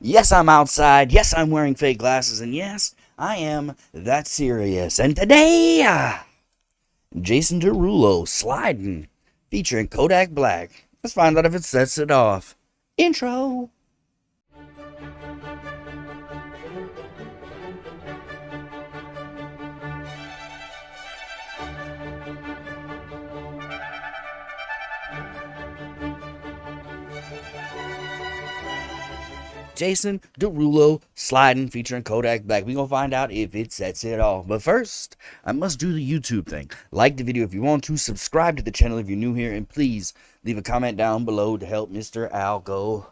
Yes, I'm outside. Yes, I'm wearing fake glasses. And yes, I am that serious. And today, Jason Derulo, Slidin, featuring Kodak Black. Let's find out if it sets it off. Intro. Jason Derulo Slidin featuring Kodak Black. We gonna find out if it sets it off. But first, I must do the YouTube thing. Like the video if you want to, subscribe to the channel if you're new here, and please leave a comment down below to help Mr. Algo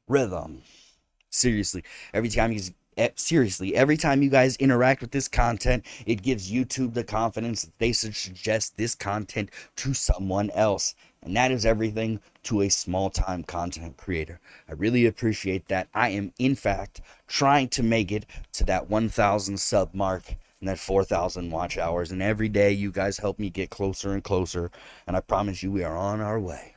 Rhythm. Seriously, every time you guys interact with this content, it gives YouTube the confidence that they should suggest this content to someone else. And that is everything to a small-time content creator. I really appreciate that. I am, in fact, trying to make it to that 1,000 sub mark and that 4,000 watch hours. And every day you guys help me get closer and closer. And I promise you we are on our way.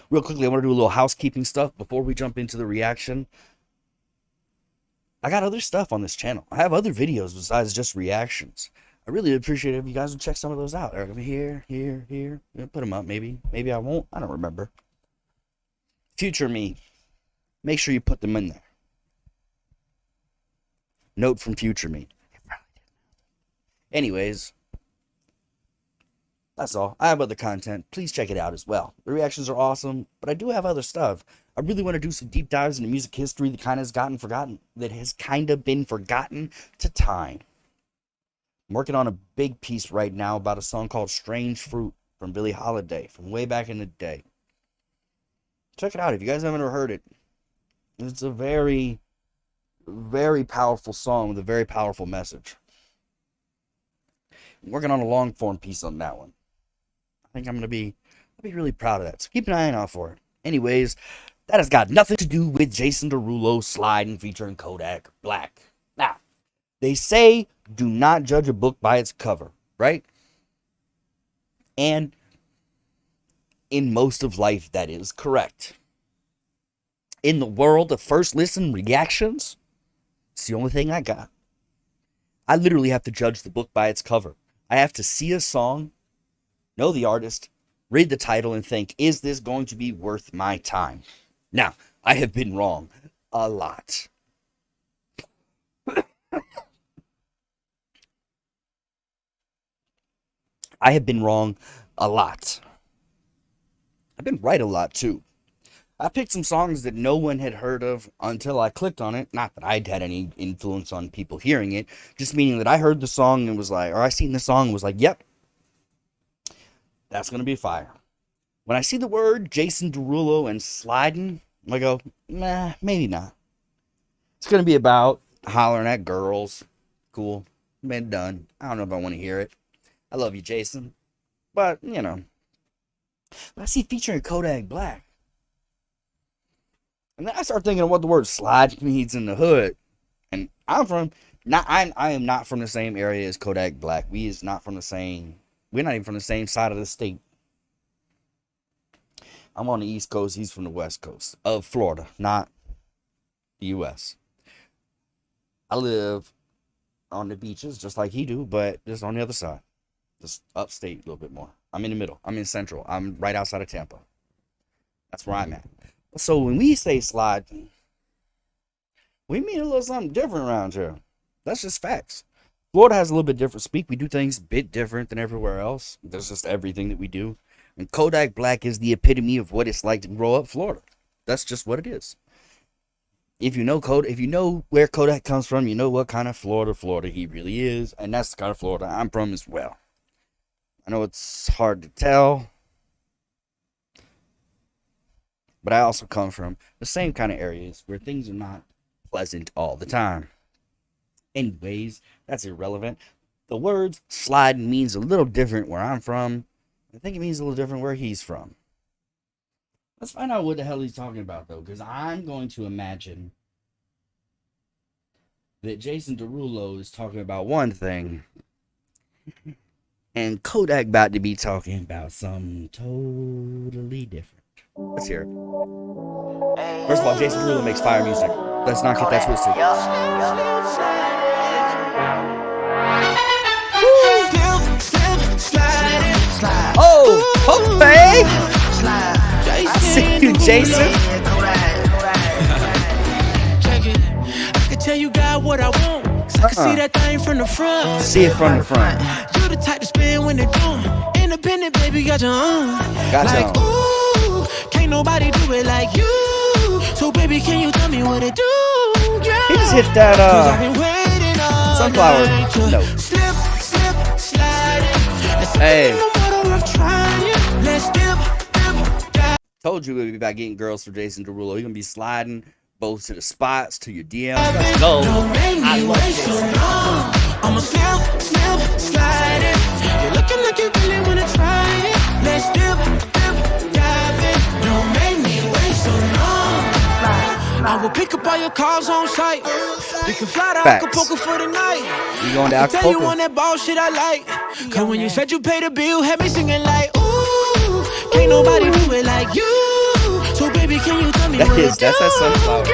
Real quickly, I want to do a little housekeeping stuff before we jump into the reaction. I got other stuff on this channel. I have other videos besides just reactions. I really appreciate it if you guys would check some of those out. They're gonna be here. I'll put them up, maybe. Maybe I won't. I don't remember. Future me. Make sure you put them in there. Note from future me. Anyways, that's all. I have other content. Please check it out as well. The reactions are awesome, but I do have other stuff. I really want to do some deep dives into music history that kind of been forgotten to time. I'm working on a big piece right now about a song called Strange Fruit from Billie Holiday from way back in the day. Check it out if you guys haven't ever heard it. It's a very, very powerful song with a very powerful message. I'm working on a long form piece on that one. I think I'll be really proud of that. So keep an eye out for it. Anyways, that has got nothing to do with Jason Derulo Slidin featuring Kodak Black. Now, they say do not judge a book by its cover, right? And in most of life, that is correct. In the world of first listen reactions, it's the only thing I got. I literally have to judge the book by its cover. I have to see a song, know the artist, read the title, and think, is this going to be worth my time? Now, I have been wrong a lot. I have been wrong a lot. I've been right a lot, too. I picked some songs that no one had heard of until I clicked on it. Not that I'd had any influence on people hearing it, just meaning that I heard the song and was like, or I seen the song and was like, yep, that's going to be fire. When I see the word Jason Derulo and Slidin, I go, nah, maybe not. It's going to be about hollering at girls. Cool. Been done. I don't know if I want to hear it. I love you, Jason. But, you know. But I see featuring Kodak Black. And then I start thinking of what the word slide means in the hood. And I am not from the same area as Kodak Black. We're not even from the same side of the state. I'm on the East Coast, he's from the West Coast of Florida, not the US. I live on the beaches just like he do, but just on the other side. Just upstate a little bit more. I'm in the middle. I'm in Central. I'm right outside of Tampa. That's where I'm at. So when we say slide, we mean a little something different around here. That's just facts. Florida has a little bit different speak. We do things a bit different than everywhere else. That's just everything that we do. And Kodak Black is the epitome of what it's like to grow up Florida. That's just what it is. If you know where Kodak comes from, you know what kind of Florida he really is. And that's the kind of Florida I'm from as well. I know it's hard to tell, but I also come from the same kind of areas where things are not pleasant all the time. Anyways, that's irrelevant. The word slide means a little different where I'm from. I think it means a little different where he's from. Let's find out what the hell he's talking about, though, because I'm going to imagine that Jason Derulo is talking about one thing, and Kodak about to be talking about something totally different. Let's hear it. First of all, Jason Derulo makes fire music. Let's not get that twisted. Oh, okay. I see you, Jason. I can tell you got what I want. I can see that thing from the front. See it from the front. You the type to spin when they're doing. Independent, baby, got your own. Got your like, ooh, can't nobody do it like you. So, baby, can you tell me what to do? Yeah. He just hit that sunflower note. Slip, slip, slide. Hey. Let's dip. Told you we'd be about getting girls for Jason Derulo. You're gonna be sliding both to the spots, to your DMs. Let's go. I love Jason. I'm a slip, slip, slide it. You're looking like you really wanna try it. Let's dip, dip, dive in. Don't make me wait so long. I will pick up all your calls on site. We can fly to Acapulco for the night. You going to Acapulco? Tell you Acapulco? on that bullshit I like. Cause when you said you paid the bill, had me singing like, ooh, can't nobody do it like you. So baby, can you tell me what to do? That's that sunflower.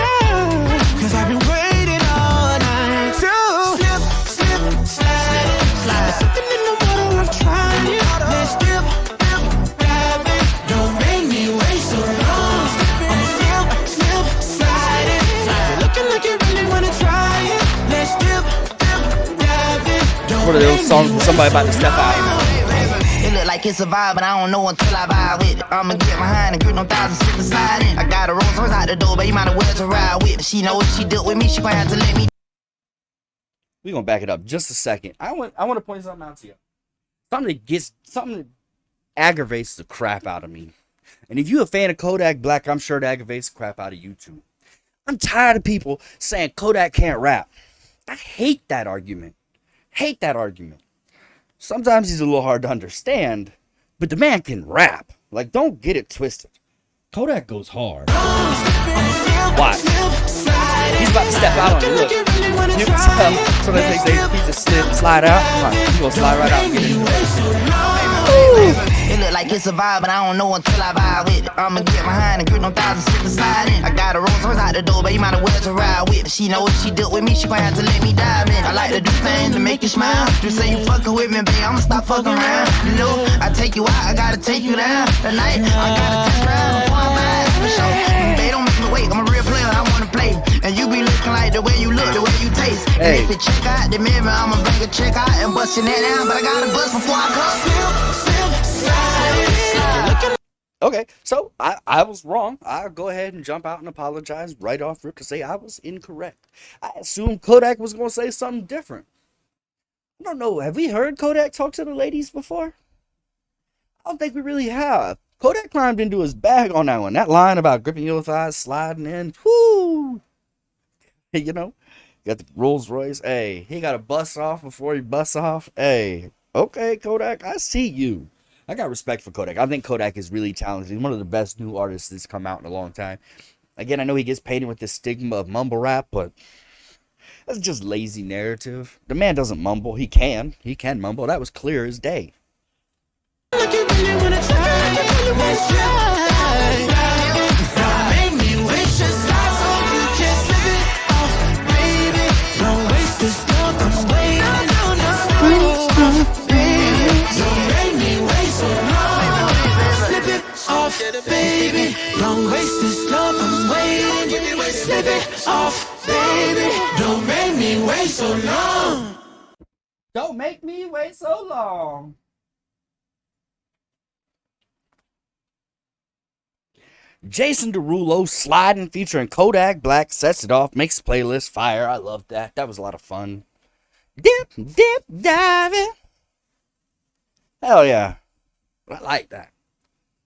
Cause I've been waiting all night to slip, slip, slide. There's something in the water, I'm trying it. Let's dip, dip, dive in. Don't make me wait so long. I'm a slip, slip, slide it. You're looking like you really wanna try it. Let's dip, dip, dive in. What are those songs with somebody about to step out? It look like it's a vibe, but I don't know until I vibe with it. I'ma get behind and grip no thousand sit beside it. I got a Rolls Royce out the door, but you might as well to ride with. If she know what she did with me, she gon' have to let me. We're gonna back it up just a second. I want to point something out to you. Something that aggravates the crap out of me. And if you're a fan of Kodak Black, I'm sure it aggravates the crap out of you too. I'm tired of people saying Kodak can't rap. I hate that argument. Hate that argument. Sometimes he's a little hard to understand, but the man can rap. Like, don't get it twisted. Kodak goes hard. Watch. He's about to step out on it. Look. You can tell. So that they just slide out. He's going to slide right out and get in. It look like it's a vibe, but I don't know until I vibe with it. I'ma get behind and grip no thousand sit beside it. I got a Rolls Royce out the door, but you might as well to ride with. If she know what she did with me, she gon' have to let me dive in. I like to do things to make you smile. You say you fucking with me, babe, I'ma stop fucking around. You know, I take you out, I gotta take you down. Tonight, I gotta take round before I buy for sure. They don't make me wait, I'm a real player, I wanna play. And you be looking like the way you look, the way you taste. Hey. And if you check out the mirror, I'ma bring a check out and bust your net down. But I gotta bust before I come. Okay, so I was wrong. I'll go ahead and jump out and apologize right off rip to say I was incorrect. I assumed Kodak was going to say something different. I don't know. Have we heard Kodak talk to the ladies before? I don't think we really have. Kodak climbed into his bag on that one. That line about gripping your thighs, sliding in. Whoo! You know, got the Rolls Royce. Hey, he got to bust off before he busts off. Hey, okay, Kodak, I see you. I got respect for Kodak. I think Kodak is really talented. He's one of the best new artists that's come out in a long time. Again, I know he gets painted with the stigma of mumble rap, but that's just lazy narrative. The man doesn't mumble. He can. He can mumble. That was clear as day. Baby, don't waste this love, I'm waiting. Slip it off, baby. Don't make me wait so long. Don't make me wait so long. Jason Derulo, Slidin, featuring Kodak Black, sets it off, makes the playlist fire. I love that. That was a lot of fun. Dip, dip, diving. Hell yeah. I like that.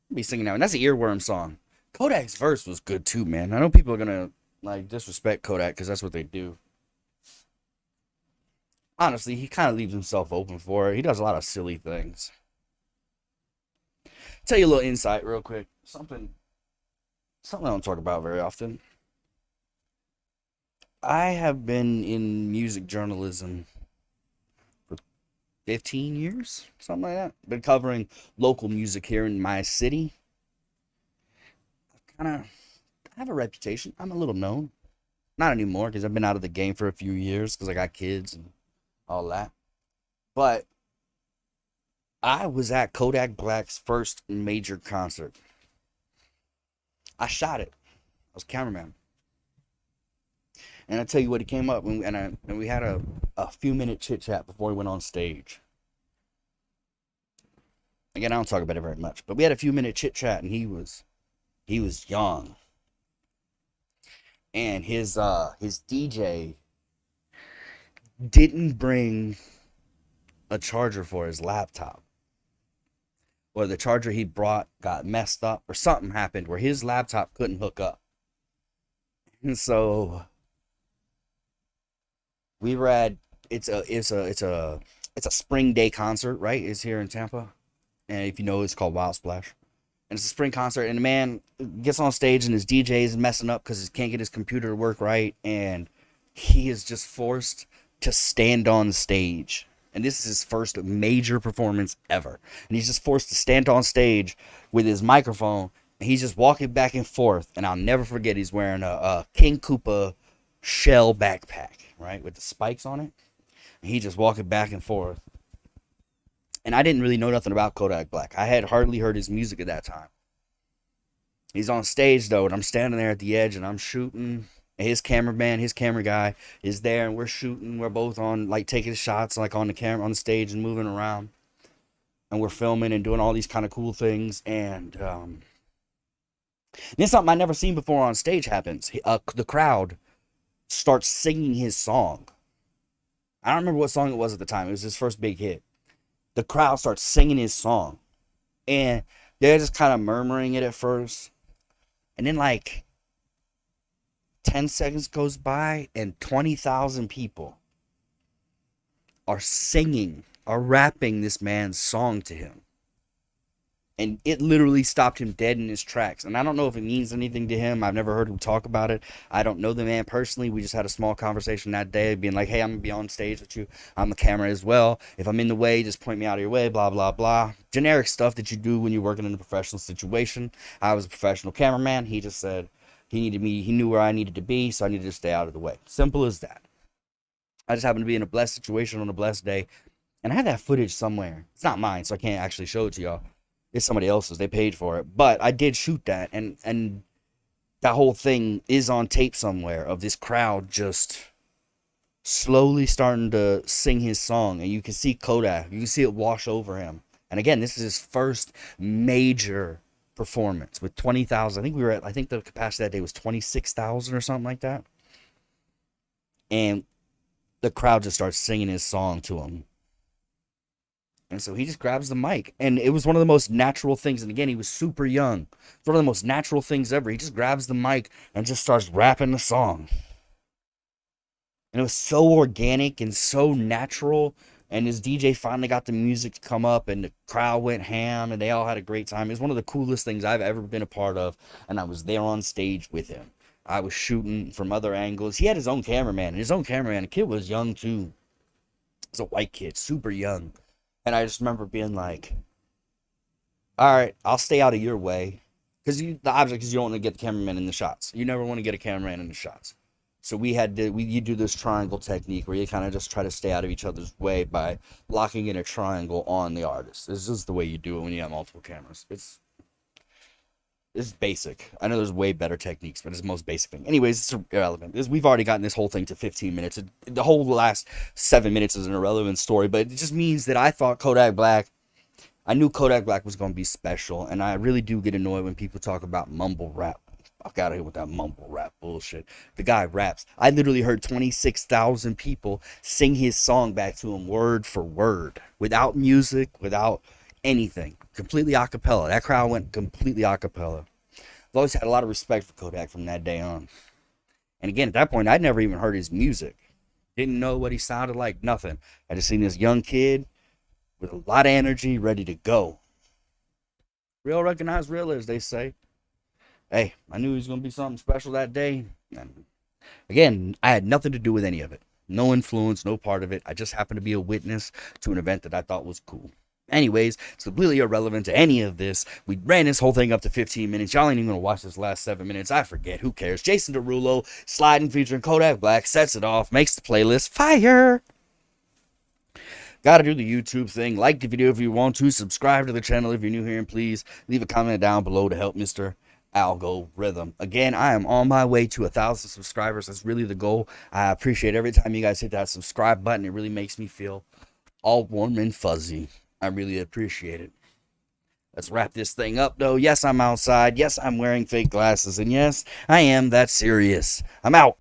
I'll be singing that one. That's an earworm song. Kodak's verse was good too, man. I know people are gonna like disrespect Kodak because that's what they do. Honestly, he kind of leaves himself open for it. He does a lot of silly things. Tell you a little insight real quick. Something I don't talk about very often. I have been in music journalism for 15 years, something like that. Been covering local music here in my city. kind of I have a reputation. I'm a little known. Not anymore because I've been out of the game for a few years because I got kids and all that. But I was at Kodak Black's first major concert. I shot it. I was cameraman. And I tell you what, he came up and we had a few minute chit chat before we went on stage. Again, I don't talk about it very much, but we had a few minute chit chat, and he was young, and his DJ didn't bring a charger for his laptop, or the charger he brought got messed up, or something happened where his laptop couldn't hook up, and so we were at it's a spring day concert, right? It's here in Tampa. And if you know, it's called Wild Splash. And it's a spring concert. And the man gets on stage and his DJ is messing up because he can't get his computer to work right. And he is just forced to stand on stage. And this is his first major performance ever. And he's just forced to stand on stage with his microphone. And he's just walking back and forth. And I'll never forget, he's wearing a King Koopa shell backpack, right? With the spikes on it. And he's just walking back and forth. And I didn't really know nothing about Kodak Black. I had hardly heard his music at that time. He's on stage, though, and I'm standing there at the edge, and I'm shooting. His cameraman, his camera guy, is there, and we're shooting. We're both on, like, taking shots, like, on the camera, on the stage, and moving around. And we're filming and doing all these kind of cool things. And then something I never seen before on stage happens. The crowd starts singing his song. I don't remember what song it was at the time. It was his first big hit. The crowd starts singing his song. And they're just kind of murmuring it at first. And then like 10 seconds goes by and 20,000 people are singing, are rapping this man's song to him. And it literally stopped him dead in his tracks. And I don't know if it means anything to him. I've never heard him talk about it. I don't know the man personally. We just had a small conversation that day, being like, hey, I'm going to be on stage with you. I'm the camera as well. If I'm in the way, just point me out of your way, blah, blah, blah. Generic stuff that you do when you're working in a professional situation. I was a professional cameraman. He just said he needed me. He knew where I needed to be, so I needed to stay out of the way. Simple as that. I just happened to be in a blessed situation on a blessed day. And I have that footage somewhere. It's not mine, so I can't actually show it to y'all. It's somebody else's. They paid for it. But I did shoot that. And that whole thing is on tape somewhere of this crowd just slowly starting to sing his song. And you can see Kodak. You can see it wash over him. And again, this is his first major performance with 20,000. I think the capacity that day was 26,000 or something like that. And the crowd just starts singing his song to him. And so he just grabs the mic. And it was one of the most natural things. And again, he was super young. It's one of the most natural things ever. He just grabs the mic and just starts rapping the song. And it was so organic and so natural. And his DJ finally got the music to come up. And the crowd went ham. And they all had a great time. It was one of the coolest things I've ever been a part of. And I was there on stage with him. I was shooting from other angles. He had his own cameraman. And his own cameraman, the kid was young too. He was a white kid, super young. And I just remember being like, all right, I'll stay out of your way. Because the object is you don't want to get the cameraman in the shots. You never want to get a cameraman in the shots. So you do this triangle technique where you kind of just try to stay out of each other's way by locking in a triangle on the artist. This is the way you do it when you have multiple cameras. It's basic. I know there's way better techniques, but it's the most basic thing. Anyways, it's irrelevant. We've already gotten this whole thing to 15 minutes. The whole last 7 minutes is an irrelevant story, but it just means that I knew Kodak Black was going to be special, and I really do get annoyed when people talk about mumble rap. Fuck out of here with that mumble rap bullshit. The guy raps. I literally heard 26,000 people sing his song back to him word for word, without music, without anything. Completely a cappella. That crowd went completely a cappella. I've always had a lot of respect for Kodak from that day on. And again, at that point, I'd never even heard his music. Didn't know what he sounded like, nothing. I just seen this young kid with a lot of energy, ready to go. Real recognize real, as they say. Hey, I knew he was going to be something special that day. And again, I had nothing to do with any of it. No influence, no part of it. I just happened to be a witness to an event that I thought was cool. Anyways, it's completely irrelevant to any of this. We ran this whole thing up to 15 minutes. Y'all ain't even gonna watch this last 7 minutes. I forget. Who cares? Jason Derulo, Slidin featuring Kodak Black, sets it off, makes the playlist fire. Gotta do the YouTube thing. Like the video if you want to. Subscribe to the channel if you're new here. And please leave a comment down below to help Mr. Algorithm. Again, I am on my way to 1,000 subscribers. That's really the goal. I appreciate every time you guys hit that subscribe button. It really makes me feel all warm and fuzzy. I really appreciate it. Let's wrap this thing up, though. Yes, I'm outside. Yes, I'm wearing fake glasses. And yes, I am that serious. I'm out.